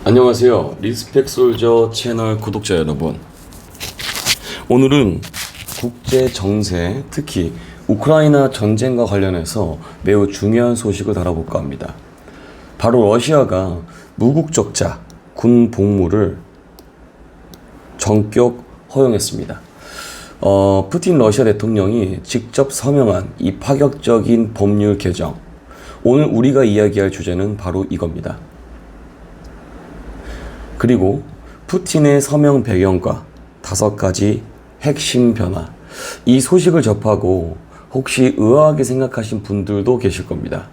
안녕하세요. 리스펙 솔저 채널 구독자 여러분. 오늘은 국제 정세, 특히 우크라이나 전쟁과 관련해서 매우 중요한 소식을 다뤄볼까 합니다. 바로 러시아가 무국적자 군 복무를 전격 허용했습니다. 푸틴 러시아 대통령이 직접 서명한 이 파격적인 법률 개정. 오늘 우리가 이야기할 주제는 바로 이겁니다. 그리고 푸틴의 서명 배경과 5가지 핵심 변화. 이 소식을 접하고 혹시 의아하게 생각하신 분들도 계실 겁니다.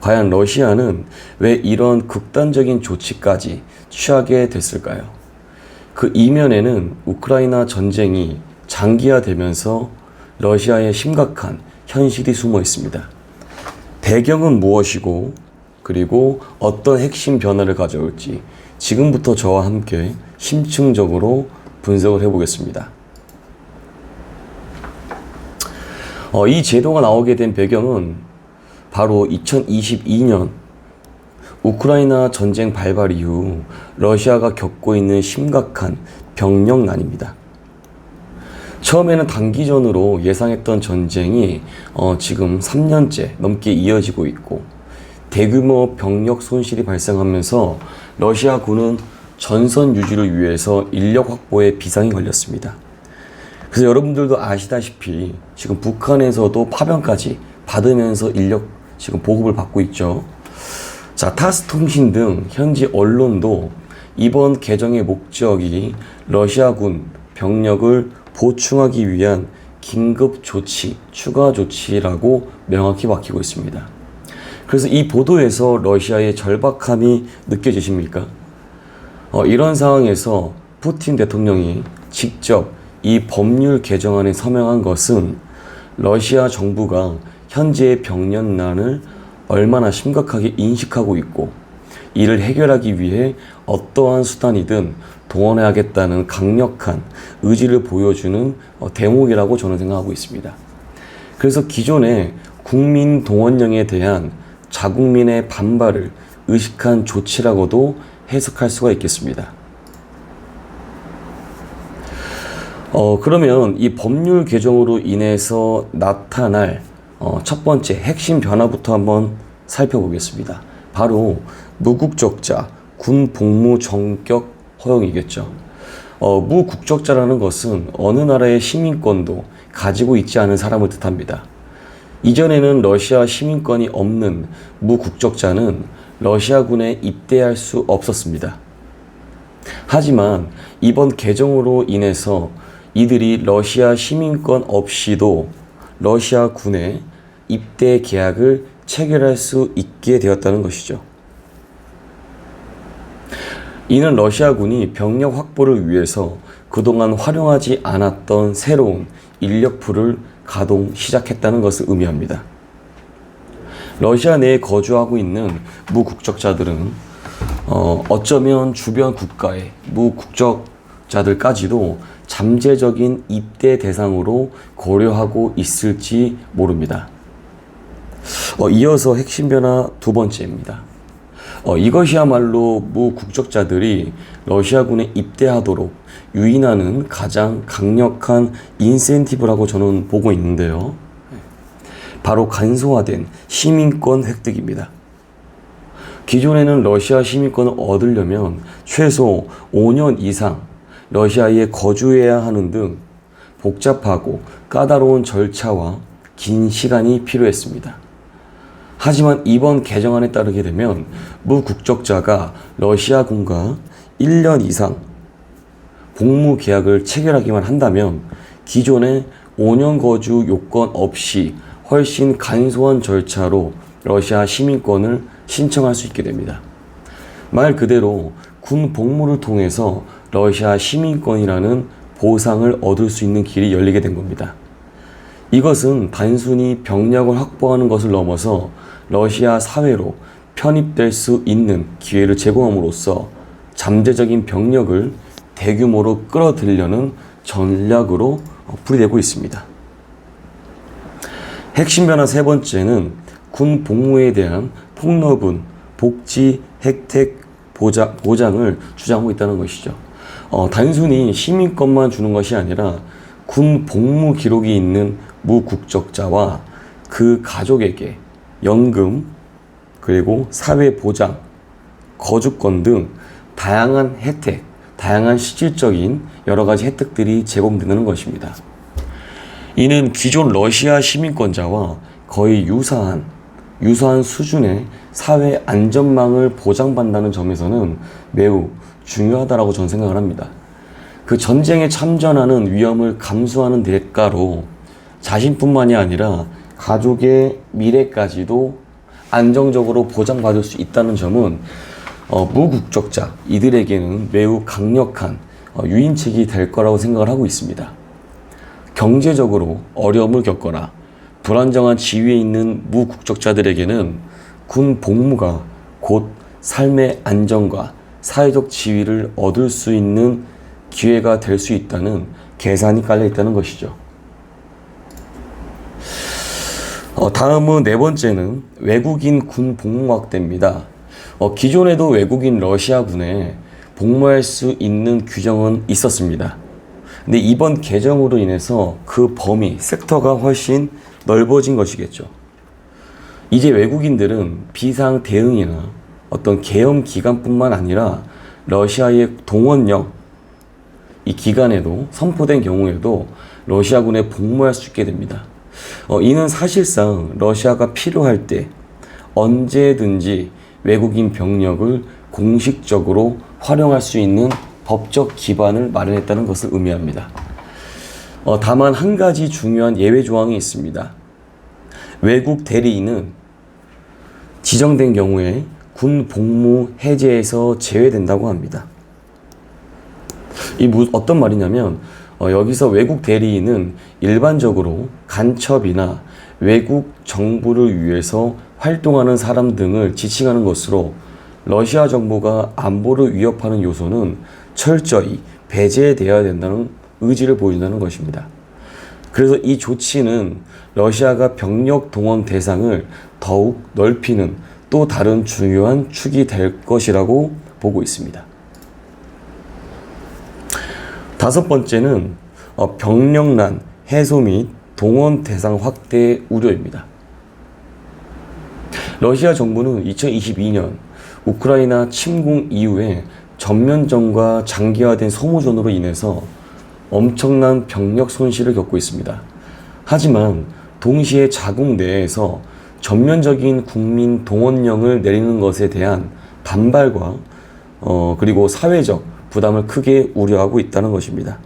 과연 러시아는 왜 이런 극단적인 조치까지 취하게 됐을까요? 그 이면에는 우크라이나 전쟁이 장기화되면서 러시아의 심각한 현실이 숨어 있습니다. 배경은 무엇이고 그리고 어떤 핵심 변화를 가져올지 지금부터 저와 함께 심층적으로 분석을 해보겠습니다. 이 제도가 나오게 된 배경은 바로 2022년 우크라이나 전쟁 발발 이후 러시아가 겪고 있는 심각한 병력난입니다. 처음에는 단기전으로 예상했던 전쟁이 지금 3년째 넘게 이어지고 있고 대규모 병력 손실이 발생하면서 러시아군은 전선 유지를 위해서 인력 확보에 비상이 걸렸습니다. 그래서 여러분들도 아시다시피 지금 북한에서도 파병까지 받으면서 인력 지금 보급을 받고 있죠. 자, 타스 통신 등 현지 언론도 이번 개정의 목적이 러시아군 병력을 보충하기 위한 긴급 조치, 추가 조치라고 명확히 밝히고 있습니다. 그래서 이 보도에서 러시아의 절박함이 느껴지십니까? 이런 상황에서 푸틴 대통령이 직접 이 법률 개정안에 서명한 것은 러시아 정부가 현재의 병력난을 얼마나 심각하게 인식하고 있고 이를 해결하기 위해 어떠한 수단이든 동원해야겠다는 강력한 의지를 보여주는 대목이라고 저는 생각하고 있습니다. 그래서 기존의 국민 동원령에 대한 자국민의 반발을 의식한 조치라고도 해석할 수가 있겠습니다. 그러면 이 법률 개정으로 인해서 나타날 첫 번째 핵심 변화부터 한번 살펴보겠습니다. 바로 무국적자 군 복무 전격 허용이겠죠. 무국적자라는 것은 어느 나라의 시민권도 가지고 있지 않은 사람을 뜻합니다. 이전에는 러시아 시민권이 없는 무국적자는 러시아군에 입대할 수 없었습니다. 하지만 이번 개정으로 인해서 이들이 러시아 시민권 없이도 러시아군에 입대 계약을 체결할 수 있게 되었다는 것이죠. 이는 러시아군이 병력 확보를 위해서 그동안 활용하지 않았던 새로운 인력풀을 가동 시작했다는 것을 의미합니다. 러시아 내에 거주하고 있는 무국적자들은 어쩌면 주변 국가의 무국적자들까지도 잠재적인 입대 대상으로 고려하고 있을지 모릅니다. 이어서 핵심 변화 두 번째입니다. 이것이야말로 무국적자들이 러시아군에 입대하도록 유인하는 가장 강력한 인센티브라고 저는 보고 있는데요. 바로 간소화된 시민권 획득입니다. 기존에는 러시아 시민권을 얻으려면 최소 5년 이상 러시아에 거주해야 하는 등 복잡하고 까다로운 절차와 긴 시간이 필요했습니다. 하지만 이번 개정안에 따르게 되면 무국적자가 러시아군과 1년 이상 복무 계약을 체결하기만 한다면 기존의 5년 거주 요건 없이 훨씬 간소한 절차로 러시아 시민권을 신청할 수 있게 됩니다. 말 그대로 군 복무를 통해서 러시아 시민권이라는 보상을 얻을 수 있는 길이 열리게 된 겁니다. 이것은 단순히 병력을 확보하는 것을 넘어서 러시아 사회로 편입될 수 있는 기회를 제공함으로써 잠재적인 병력을 대규모로 끌어들이려는 전략으로 풀이되고 있습니다. 핵심 변화 세 번째는 군 복무에 대한 폭넓은 복지 혜택 보장을 주장하고 있다는 것이죠. 단순히 시민권만 주는 것이 아니라 군 복무 기록이 있는 무국적자와 그 가족에게 연금, 그리고 사회보장, 거주권 등 다양한 혜택, 다양한 실질적인 여러 가지 혜택들이 제공되는 것입니다. 이는 기존 러시아 시민권자와 거의 유사한 수준의 사회 안전망을 보장받는다는 점에서는 매우 중요하다고 저는 생각을 합니다. 그 전쟁에 참전하는 위험을 감수하는 대가로 자신뿐만이 아니라 가족의 미래까지도 안정적으로 보장받을 수 있다는 점은 무국적자 이들에게는 매우 강력한 유인책이 될 거라고 생각을 하고 있습니다. 경제적으로 어려움을 겪거나 불안정한 지위에 있는 무국적자들에게는 군 복무가 곧 삶의 안정과 사회적 지위를 얻을 수 있는 기회가 될 수 있다는 계산이 깔려 있다는 것이죠. 다음은 네 번째는 외국인 군 복무 확대입니다. 기존에도 외국인 러시아군에 복무할 수 있는 규정은 있었습니다. 근데 이번 개정으로 인해서 그 범위, 섹터가 훨씬 넓어진 것이겠죠. 이제 외국인들은 비상 대응이나 어떤 계엄 기간뿐만 아니라 러시아의 동원령, 이 기간에도 선포된 경우에도 러시아군에 복무할 수 있게 됩니다. 이는 사실상 러시아가 필요할 때 언제든지 외국인 병력을 공식적으로 활용할 수 있는 법적 기반을 마련했다는 것을 의미합니다. 다만 한 가지 중요한 예외 조항이 있습니다. 외국 대리인은 지정된 경우에 군 복무 해제에서 제외된다고 합니다. 어떤 말이냐면 여기서 외국 대리인은 일반적으로 간첩이나 외국 정부를 위해서 활동하는 사람 등을 지칭하는 것으로 러시아 정부가 안보를 위협하는 요소는 철저히 배제되어야 된다는 의지를 보여준다는 것입니다. 그래서 이 조치는 러시아가 병력 동원 대상을 더욱 넓히는 또 다른 중요한 축이 될 것이라고 보고 있습니다. 다섯 번째는 병력난 해소 및 동원 대상 확대 우려입니다. 러시아 정부는 2022년 우크라이나 침공 이후에 전면전과 장기화된 소모전으로 인해서 엄청난 병력 손실을 겪고 있습니다. 하지만 동시에 자국 내에서 전면적인 국민 동원령을 내리는 것에 대한 반발과 그리고 사회적 부담을 크게 우려하고 있다는 것입니다.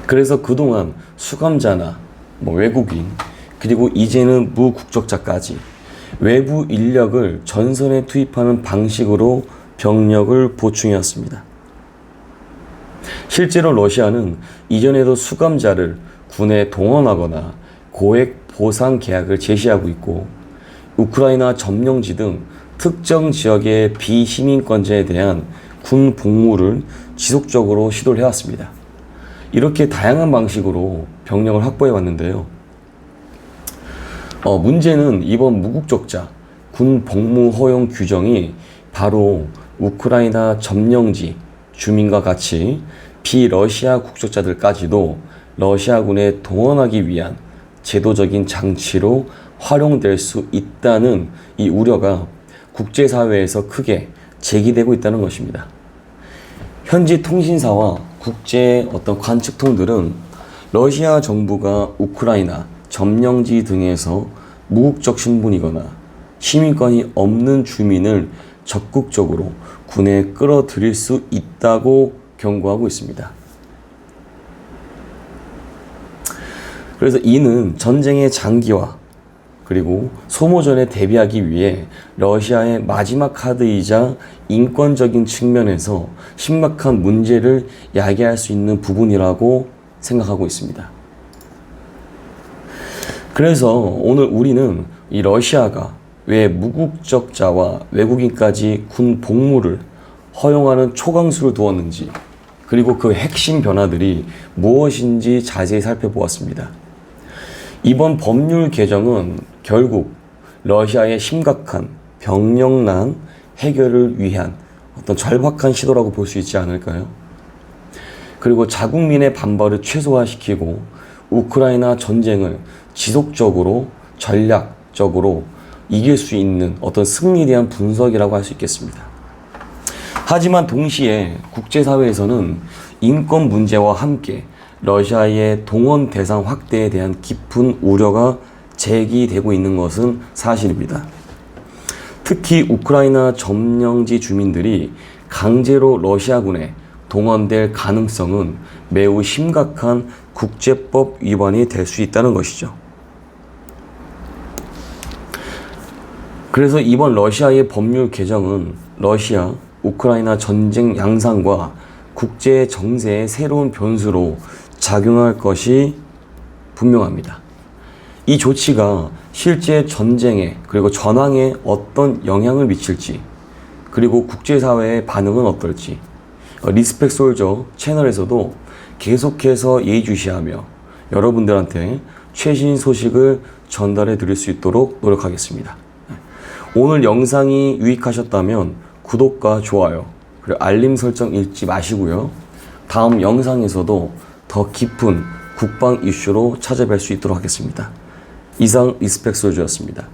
그래서 그동안 수감자나 외국인, 그리고 이제는 무국적자까지 외부 인력을 전선에 투입하는 방식으로 병력을 보충해왔습니다. 실제로 러시아는 이전에도 수감자를 군에 동원하거나 고액 보상 계약을 제시하고 있고, 우크라이나 점령지 등 특정 지역의 비시민권자에 대한 군 복무를 지속적으로 시도를 해왔습니다. 이렇게 다양한 방식으로 병력을 확보해 왔는데요. 문제는 이번 무국적자 군 복무 허용 규정이 바로 우크라이나 점령지 주민과 같이 비러시아 국적자들까지도 러시아군에 동원하기 위한 제도적인 장치로 활용될 수 있다는 이 우려가 국제사회에서 크게 제기되고 있다는 것입니다. 현지 통신사와 국제 관측통들은 러시아 정부가 우크라이나 점령지 등에서 무국적 신분이거나 시민권이 없는 주민을 적극적으로 군에 끌어들일 수 있다고 경고하고 있습니다. 그래서 이는 전쟁의 장기화 그리고 소모전에 대비하기 위해 러시아의 마지막 카드이자 인권적인 측면에서 심각한 문제를 야기할 수 있는 부분이라고 생각하고 있습니다. 그래서 오늘 우리는 이 러시아가 왜 무국적자와 외국인까지 군 복무를 허용하는 초강수를 두었는지, 그리고 그 핵심 변화들이 무엇인지 자세히 살펴보았습니다. 이번 법률 개정은 결국 러시아의 심각한 병력난 해결을 위한 어떤 절박한 시도라고 볼 수 있지 않을까요? 그리고 자국민의 반발을 최소화시키고 우크라이나 전쟁을 지속적으로 전략적으로 이길 수 있는 어떤 승리에 대한 분석이라고 할 수 있겠습니다. 하지만 동시에 국제사회에서는 인권 문제와 함께 러시아의 동원 대상 확대에 대한 깊은 우려가 제기되고 있는 것은 사실입니다. 특히 우크라이나 점령지 주민들이 강제로 러시아군에 동원될 가능성은 매우 심각한 국제법 위반이 될 수 있다는 것이죠. 그래서 이번 러시아의 법률 개정은 러시아, 우크라이나 전쟁 양상과 국제 정세의 새로운 변수로 작용할 것이 분명합니다. 이 조치가 실제 전쟁에 그리고 전황에 어떤 영향을 미칠지, 그리고 국제사회의 반응은 어떨지 리스펙 솔저 채널에서도 계속해서 예의주시하며 여러분들한테 최신 소식을 전달해 드릴 수 있도록 노력하겠습니다. 오늘 영상이 유익하셨다면 구독과 좋아요 그리고 알림 설정 잊지 마시고요. 다음 영상에서도 더 깊은 국방 이슈로 찾아뵐 수 있도록 하겠습니다. 이상 리스펙 솔저였습니다.